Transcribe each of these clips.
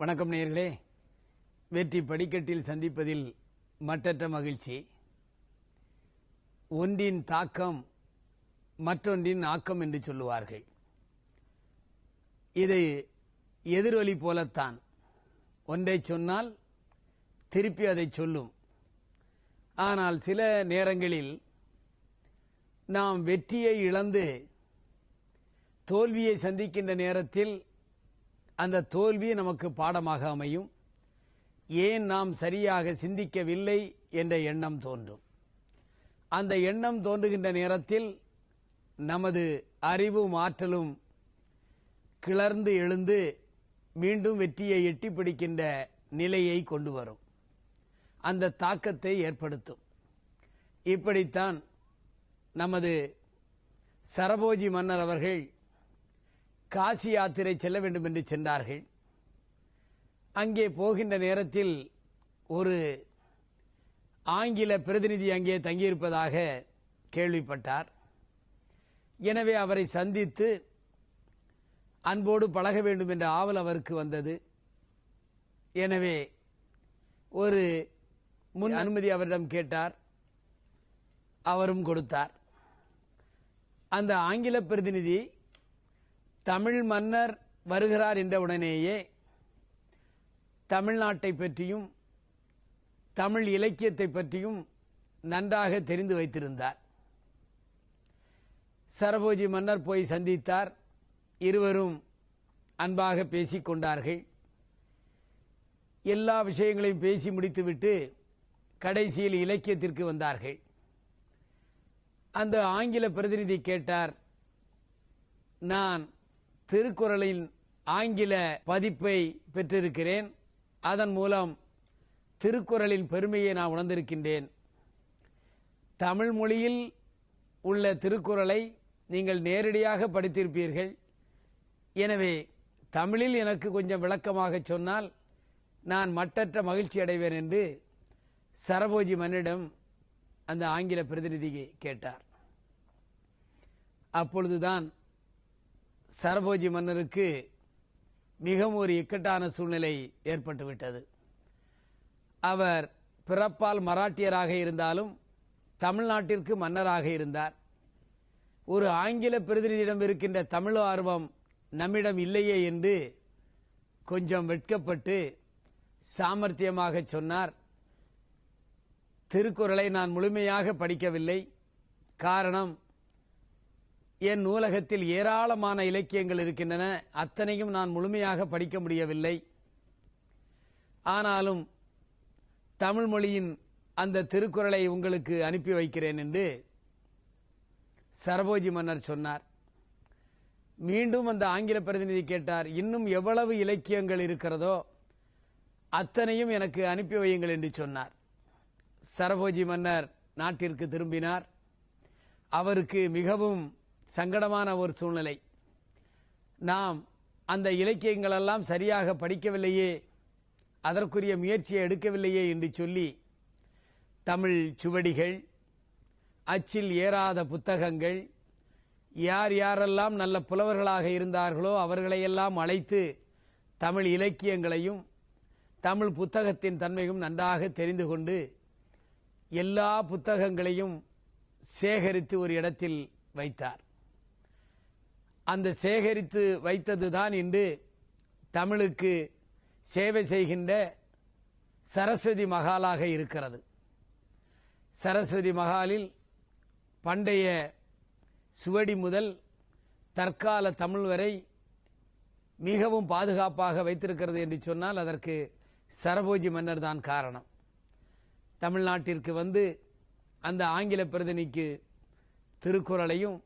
வணக்கம் நேயர்களே. வெற்றி படிக்கட்டில் சந்திப்பதில் மட்டற்ற மகிழ்ச்சி. ஒன்றின் தாக்கம் மற்றொன்றின் ஆக்கம் என்று சொல்லுவார்கள். இது எதிரொலி போலத்தான். ஒன்றை சொன்னால் திருப்பி அதை சொல்லும். ஆனால் சில நேரங்களில் நாம் வெற்றியை இழந்து தோல்வியை சந்திக்கின்ற நேரத்தில் அந்த தோல்வி நமக்கு பாடமாக அமையும். ஏன் நாம் சரியாக சிந்திக்கவில்லை என்ற எண்ணம் தோன்றும். அந்த எண்ணம் தோன்றுகின்ற நேரத்தில் நமது அறிவும் ஆற்றலும் கிளர்ந்து எழுந்து மீண்டும் வெற்றியை எட்டி பிடிக்கின்ற நிலையை கொண்டு வரும். அந்த தாக்கத்தை ஏற்படுத்தும். இப்படித்தான் நமது சரபோஜி மன்னர் அவர்கள் காசி யாத்திரை செல்ல வேண்டும் என்று சென்றார்கள். அங்கே போகின்ற நேரத்தில் ஒரு ஆங்கில பிரதிநிதி அங்கே தங்கியிருப்பதாக கேள்விப்பட்டார். எனவே அவரை சந்தித்து அன்போடு பழக வேண்டும் என்ற ஆவல் அவருக்கு வந்தது. எனவே ஒரு முன் அனுமதி அவரிடம் கேட்டார். அவரும் கொடுத்தார். அந்த ஆங்கில பிரதிநிதி தமிழ் மன்னர் வருகிறார் என்ற உடனேயே தமிழ்நாட்டை பற்றியும் தமிழ் இலக்கியத்தை பற்றியும் நன்றாக தெரிந்து வைத்திருந்தார். சரபோஜி மன்னர் போய் சந்தித்தார். இருவரும் அன்பாக பேசிக் கொண்டார்கள். எல்லா விஷயங்களையும் பேசி முடித்துவிட்டு கடைசியில் இலக்கியத்திற்கு வந்தார்கள். அந்த ஆங்கில பிரதிநிதி கேட்டார், நான் திருக்குறளின் ஆங்கில பதிப்பை பெற்றிருக்கிறேன். அதன் மூலம் திருக்குறளின் பெருமையை நான் உணர்ந்திருக்கின்றேன். தமிழ் மொழியில் உள்ள திருக்குறளை நீங்கள் நேரடியாக படித்திருப்பீர்கள். எனவே தமிழில் எனக்கு கொஞ்சம் விளக்கமாக சொன்னால் நான் மட்டற்ற மகிழ்ச்சி அடைவேன் என்று சரபோஜி மன்னரிடம் அந்த ஆங்கில பிரதிநிதி கேட்டார். அப்பொழுதுதான் சரபோஜி மன்னருக்கு மிகவும் ஒரு இக்கட்டான சூழ்நிலை ஏற்பட்டுவிட்டது. அவர் பிறப்பால் மராட்டியராக இருந்தாலும் தமிழ்நாட்டிற்கு மன்னராக இருந்தார். ஒரு ஆங்கில பிரதிநிதியிடம் இருக்கின்ற தமிழ் ஆர்வம் நம்மிடம் இல்லையே என்று கொஞ்சம் வெட்கப்பட்டு சாமர்த்தியமாக சொன்னார், திருக்குறளை நான் முழுமையாக படிக்கவில்லை. காரணம், என் நூலகத்தில் ஏராளமான இலக்கியங்கள் இருக்கின்றன. அத்தனையும் நான் முழுமையாக படிக்க முடியவில்லை. ஆனாலும் தமிழ் மொழியின் அந்த திருக்குறளை உங்களுக்கு அனுப்பி வைக்கிறேன் என்று சரபோஜி மன்னர் சொன்னார். மீண்டும் அந்த ஆங்கில பிரதிநிதி கேட்டார், இன்னும் எவ்வளவு இலக்கியங்கள் இருக்கிறதோ அத்தனையும் எனக்கு அனுப்பி வையுங்கள் என்று சொன்னார். சரபோஜி மன்னர் நாட்டிற்கு திரும்பினார். அவருக்கு மிகவும் சங்கடமான ஒரு சூழ்நிலை. நாம் அந்த இலக்கியங்களெல்லாம் சரியாக படிக்கவில்லையே, அதற்குரிய முயற்சியை எடுக்கவில்லையே என்று சொல்லி தமிழ் சுவடிகள், அச்சில் ஏறாத புத்தகங்கள், யார் யாரெல்லாம் நல்ல புலவர்களாக இருந்தார்களோ அவர்களையெல்லாம் அழைத்து தமிழ் இலக்கியங்களையும் தமிழ் புத்தகத்தின் தன்மையும் நன்றாக தெரிந்து கொண்டு எல்லா புத்தகங்களையும் சேகரித்து ஒரு இடத்தில் வைத்தார். அந்த சேகரித்து வைத்ததுதான் இன்று தமிழுக்கு சேவை செய்கின்ற சரஸ்வதி மகாலாக இருக்கிறது. சரஸ்வதி மகாலில் பண்டைய சுவடி முதல் தற்கால தமிழ் வரை மிகவும் பாதுகாப்பாக வைத்திருக்கிறது என்று சொன்னால் அதற்கு சரபோஜி மன்னர் தான் காரணம். தமிழ்நாட்டிற்கு வந்து அந்த ஆங்கில பிரதிநிதிக்கு திருக்குறளையும்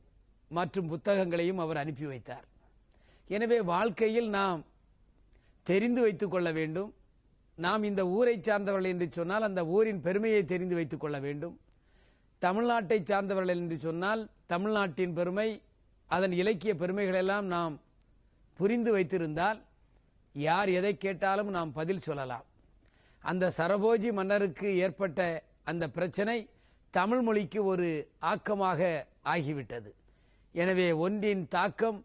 மற்றும் புத்தகங்களையும் அவர் அனுப்பி வைத்தார். எனவே வாழ்க்கையில் நாம் தெரிந்து வைத்துக் கொள்ள வேண்டும். நாம் இந்த ஊரை சார்ந்தவர்கள் என்று சொன்னால் அந்த ஊரின் பெருமையை தெரிந்து வைத்துக் கொள்ள வேண்டும். தமிழ்நாட்டை சார்ந்தவர்கள் என்று சொன்னால் தமிழ்நாட்டின் பெருமை, அதன் இலக்கிய பெருமைகளெல்லாம் நாம் புரிந்து வைத்திருந்தால் யார் எதை கேட்டாலும் நாம் பதில் சொல்லலாம். அந்த சரபோஜி மன்னருக்கு ஏற்பட்ட அந்த பிரச்சனை தமிழ் மொழிக்கு ஒரு ஆக்கமாக ஆகிவிட்டது. எனவே ஒன்றின் தாக்கம்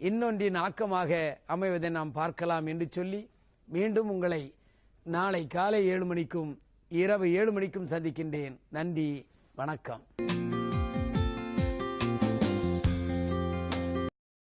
இன்னொன்றின் ஆக்கமாக அமைவதை நாம் பார்க்கலாம் என்று சொல்லி மீண்டும் உங்களை நாளை காலை 7 மணிக்கும் இரவு 7 மணிக்கும் சந்திக்கின்றேன். நன்றி, வணக்கம்.